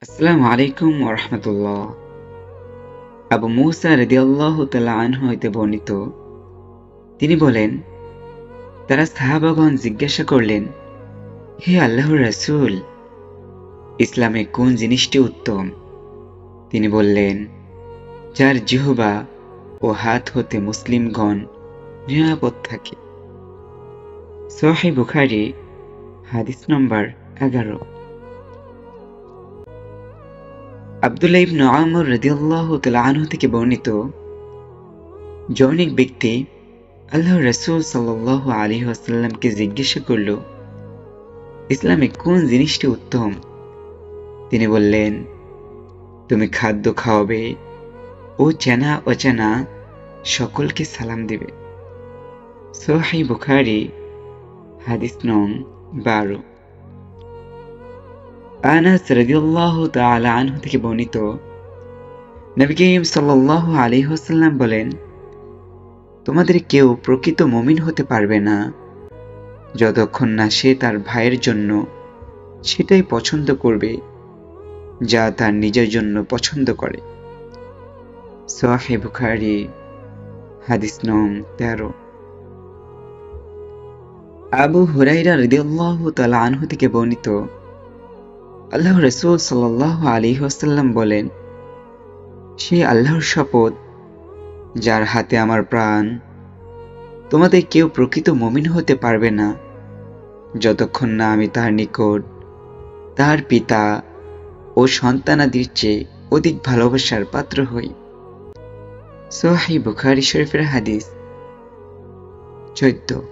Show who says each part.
Speaker 1: আসসালামু আলাইকুম ওয়া রাহমাতুল্লাহ। আবু মুসা রাদিয়াল্লাহু তাআলা আনহু হইতে বর্ণিত, তিনি বলেন, তারা সাহাবাগণ জিজ্ঞাসা করলেন, হে আল্লাহর রাসূল, ইসলামে কোন জিনিসটি উত্তম? তিনি বললেন, যার জিহ্বা ও হাত হতে মুসলিমগণ নিরাপদ থাকে। সহিহ বুখারী হাদিস নম্বর 11। আব্দুল্লাহ ইবনে আমর রাদিয়াল্লাহু তাআলা আনহু থেকে বর্ণিত, জনৈক ব্যক্তি আল্লাহর রাসূল সাল্লাল্লাহু আলাইহি ওয়াসাল্লামকে জিজ্ঞাসা করল, ইসলামে কোন জিনিসটি উত্তম? তিনি বললেন, তুমি খাদ্য খাওয়াবে ও চেনা অচেনা সকলকে সালাম দিবে। সহিহ বুখারী হাদিস নং 12। আনাস রাদিয়াল্লাহু তাআলা আনহু থেকে বর্ণিত, নবী করিম সাল্লাল্লাহু আলাইহি ওয়াসাল্লাম বলেন, তোমাদের কেউ প্রকৃত মুমিন হতে পারবে না যতক্ষণ না সে তার ভাইয়ের জন্য সেটাই পছন্দ করবে যা তার নিজের জন্য পছন্দ করে। সহিহ বুখারী হাদিস নং 13। আবু হুরায়রা রাদিয়াল্লাহু তাআলা আনহু থেকে বর্ণিত, আল্লাহর রাসূল সাল্লাল্লাহু আলাইহি ওয়াসাল্লাম বলেন, সে আল্লাহর শপথ যার হাতে আমার প্রাণ, তোমাদের কেউ প্রকৃত মুমিন হতে পারবে না যতক্ষণ না আমি তার নিকট তার পিতা ও সন্তানাদির চেয়ে অধিক ভালোবাসার পাত্র হই। সহিহ বুখারী শরীফের হাদিস 14।